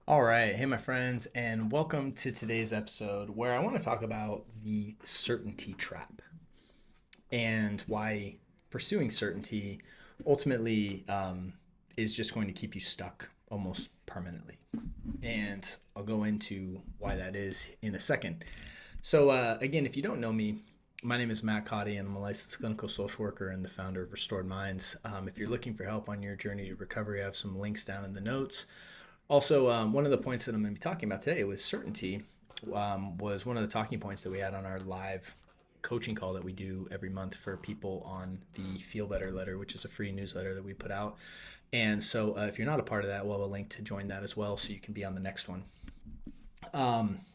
All right. Hey, my friends, and welcome to today's episode where I want to talk about the certainty trap and why pursuing certainty ultimately is just going to keep you stuck almost permanently. And I'll go into why that is in a second. So, again, if you don't know me, my name is Matt Codde, and I'm a licensed clinical social worker and the founder of Restored Minds. If you're looking for help on your journey to recovery, I have some links down in the notes. Also, one of the points that I'm going to be talking about today with certainty was one of the talking points that we had on our live coaching call that we do every month for people on the Feel Better letter, which is a free newsletter that we put out. And so if you're not a part of that, we'll have a link to join that as well so you can be on the next one.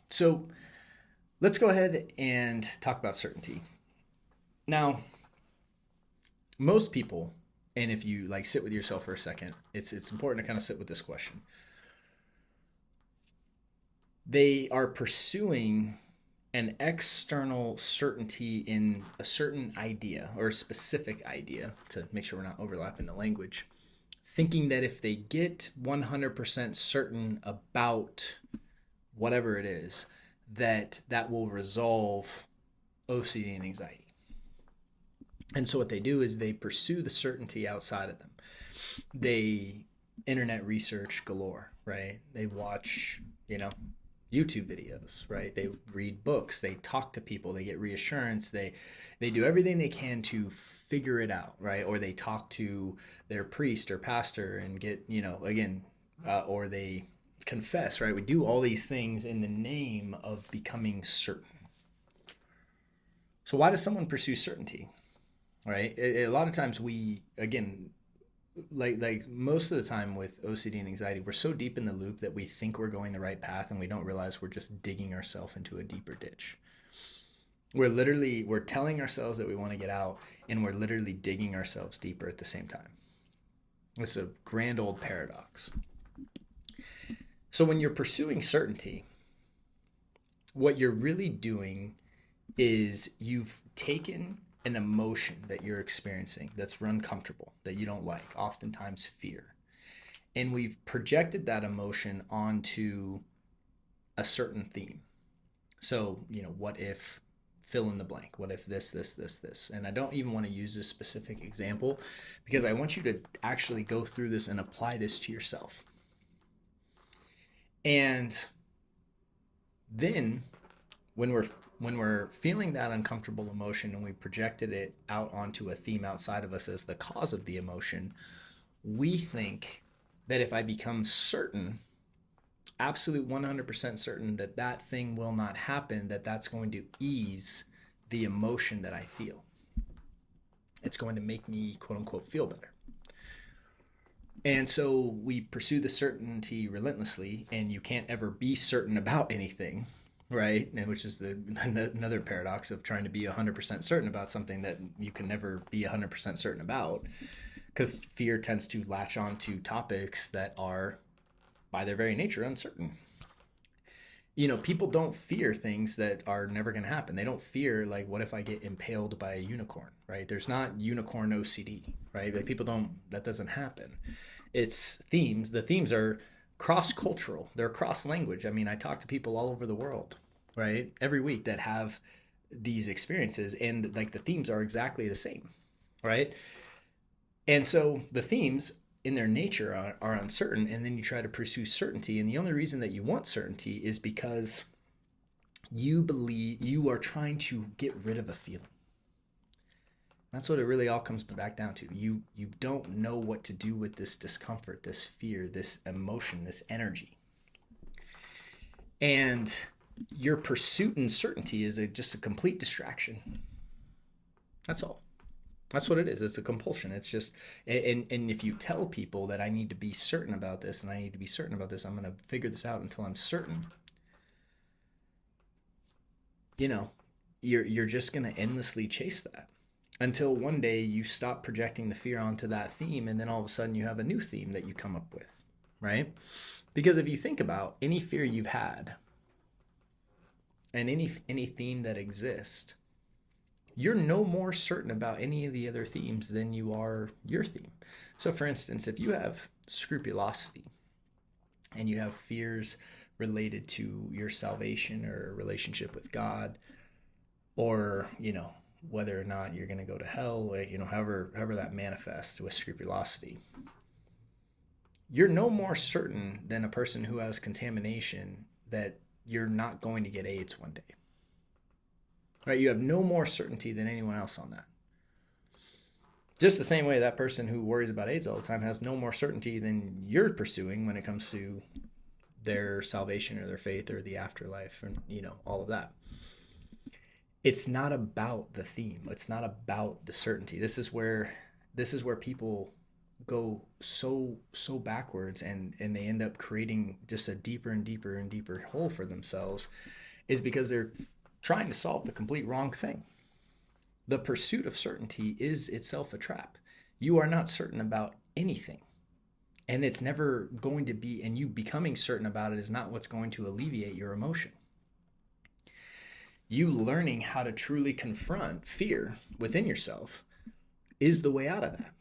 So let's go ahead and talk about certainty. Now, most people, and if you like sit with yourself for a second, it's important to kind of sit with this question. They are pursuing an external certainty in a certain idea or a specific idea to make sure we're not overlapping the language, thinking that if they get 100% certain about whatever it is, that will resolve OCD and anxiety. And so what they do is they pursue the certainty outside of them. They internet research galore, right? They watch, YouTube videos, right? They read books, they talk to people, they get reassurance, they do everything they can to figure it out, right? Or they talk to their priest or pastor and get, or they confess, right? We do all these things in the name of becoming certain. So why does someone pursue certainty, right? A lot of times we, again, like most of the time with OCD and anxiety, we're so deep in the loop that we think we're going the right path and we don't realize we're just digging ourselves into a deeper ditch. We're telling ourselves that we want to get out, and we're literally digging ourselves deeper at the same time. It's a grand old paradox. So when you're pursuing certainty, what you're really doing is you've taken an emotion that you're experiencing that's uncomfortable, that you don't like, oftentimes fear. And we've projected that emotion onto a certain theme. So, what if fill in the blank? What if this? And I don't even want to use this specific example because I want you to actually go through this and apply this to yourself. And then when we're feeling that uncomfortable emotion and we projected it out onto a theme outside of us as the cause of the emotion, we think that if I become certain, absolute 100% certain that that thing will not happen, that's going to ease the emotion that I feel. It's going to make me, quote unquote, feel better. And so we pursue the certainty relentlessly, and you can't ever be certain about anything, right? And which is another paradox of trying to be 100% certain about something that you can never be 100% certain about, because fear tends to latch on to topics that are, by their very nature, uncertain. People don't fear things that are never going to happen. They don't fear, like, what if I get impaled by a unicorn, right? There's not unicorn OCD, right? Like, people don't, that doesn't happen. It's themes. The themes are cross-cultural. They're cross-language. I mean, I talk to people all over the world, right? Every week that have these experiences, and like the themes are exactly the same, right? And so the themes in their nature are uncertain, and then you try to pursue certainty, and the only reason that you want certainty is because you believe you are trying to get rid of a feeling. That's what it really all comes back down to. You don't know what to do with this discomfort, this fear, this emotion, this energy. And your pursuit in certainty is just a complete distraction. That's all. That's what it is. It's a compulsion. It's just, and if you tell people that I need to be certain about this and I need to be certain about this, I'm going to figure this out until I'm certain. You're just going to endlessly chase that until one day you stop projecting the fear onto that theme, and then all of a sudden you have a new theme that you come up with, right? Because if you think about any fear you've had and any theme that exists, you're no more certain about any of the other themes than you are your theme. So for instance, if you have scrupulosity, and you have fears related to your salvation or relationship with God, or, whether or not you're going to go to hell, however that manifests with scrupulosity, you're no more certain than a person who has contamination that you're not going to get AIDS one day. Right? You have no more certainty than anyone else on that. Just the same way that person who worries about AIDS all the time has no more certainty than you're pursuing when it comes to their salvation or their faith or the afterlife and, all of that. It's not about the theme. It's not about the certainty. This is where people go so backwards, and they end up creating just a deeper and deeper and deeper hole for themselves, is because they're trying to solve the complete wrong thing. The pursuit of certainty is itself a trap. You are not certain about anything, and it's never going to be, and you becoming certain about it is not what's going to alleviate your emotion. You learning how to truly confront fear within yourself is the way out of that.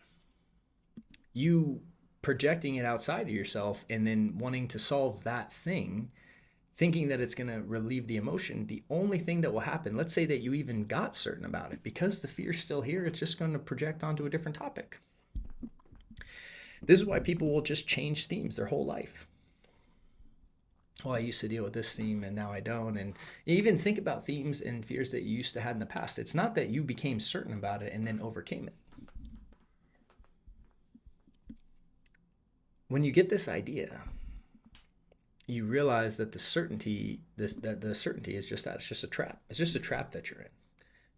You projecting it outside of yourself and then wanting to solve that thing, thinking that it's going to relieve the emotion, the only thing that will happen, let's say that you even got certain about it, because the fear's still here, it's just going to project onto a different topic. This is why people will just change themes their whole life. Well, I used to deal with this theme and now I don't. And even think about themes and fears that you used to have in the past. It's not that you became certain about it and then overcame it. When you get this idea, you realize that the certainty is just that. It's just a trap. It's just a trap that you're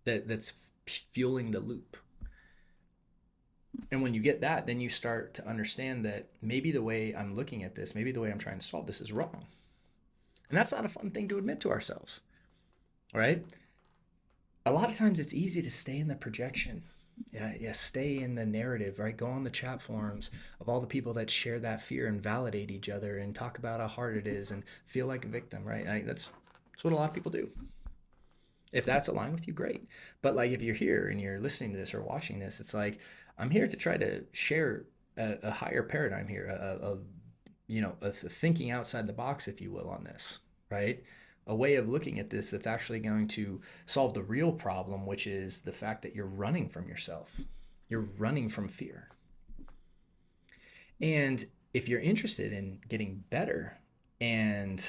in, that's fueling the loop. And when you get that, then you start to understand that maybe the way I'm looking at this, maybe the way I'm trying to solve this is wrong. And that's not a fun thing to admit to ourselves, right? A lot of times it's easy to stay in the projection. Yeah, stay in the narrative, right? Go on the chat forums of all the people that share that fear and validate each other and talk about how hard it is and feel like a victim, right? That's what a lot of people do. If that's aligned with you, great. But like if you're here and you're listening to this or watching this, it's like, I'm here to try to share a higher paradigm here, a thinking outside the box, if you will, on this, right? A way of looking at this that's actually going to solve the real problem, which is the fact that you're running from yourself. You're running from fear. And if you're interested in getting better and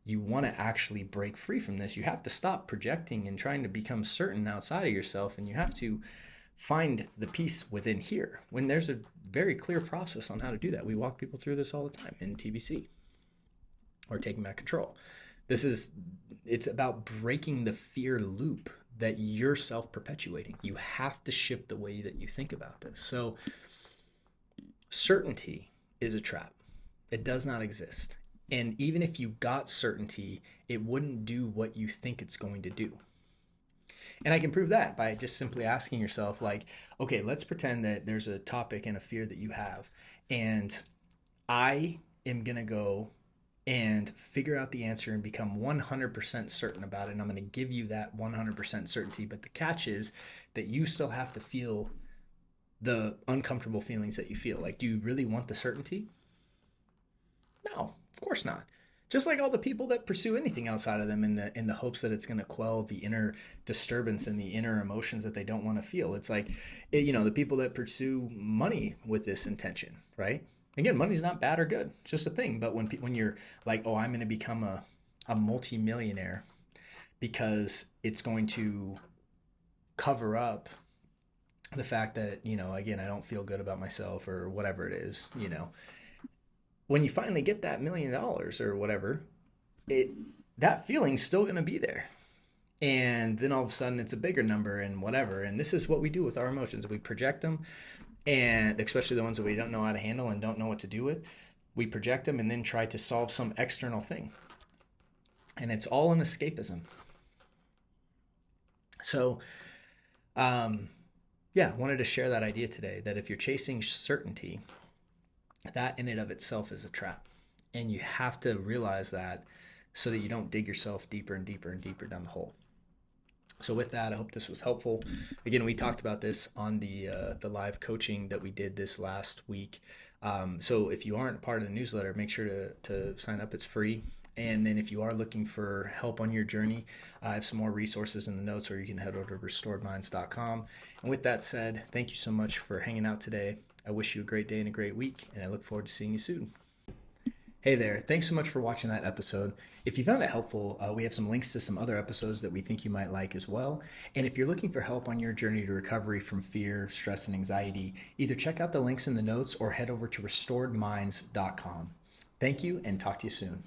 you want to actually break free from this, you have to stop projecting and trying to become certain outside of yourself, and you have to find the peace within here, when there's a very clear process on how to do that. We walk people through this all the time in TBC, or Taking Back Control. It's about breaking the fear loop that you're self-perpetuating. You have to shift the way that you think about this. So certainty is a trap. It does not exist. And even if you got certainty, it wouldn't do what you think it's going to do. And I can prove that by just simply asking yourself, like, okay, let's pretend that there's a topic and a fear that you have, and I am going to go and figure out the answer and become 100% certain about it. And I'm going to give you that 100% certainty. But the catch is that you still have to feel the uncomfortable feelings that you feel. Like, do you really want the certainty? No, of course not. Just like all the people that pursue anything outside of them in the hopes that it's going to quell the inner disturbance and the inner emotions that they don't want to feel. It's like, the people that pursue money with this intention, right? Again, money's not bad or good. It's just a thing. But when you're like, oh, I'm going to become a multimillionaire because it's going to cover up the fact that, again, I don't feel good about myself or whatever it is, when you finally get that $1 million or whatever, that feeling's still going to be there. And then all of a sudden it's a bigger number and whatever. And this is what we do with our emotions. We project them, and especially the ones that we don't know how to handle and don't know what to do with. We project them and then try to solve some external thing. And it's all an escapism. So, wanted to share that idea today, that if you're chasing certainty, that in and of itself is a trap. And you have to realize that so that you don't dig yourself deeper and deeper and deeper down the hole. So with that, I hope this was helpful. Again, we talked about this on the live coaching that we did this last week. So if you aren't part of the newsletter, make sure to sign up. It's free. And then if you are looking for help on your journey, I have some more resources in the notes, or you can head over to restoredminds.com. And with that said, thank you so much for hanging out today. I wish you a great day and a great week, and I look forward to seeing you soon. Hey there, thanks so much for watching that episode. If you found it helpful, we have some links to some other episodes that we think you might like as well. And if you're looking for help on your journey to recovery from fear, stress, and anxiety, either check out the links in the notes or head over to restoredminds.com. Thank you, and talk to you soon.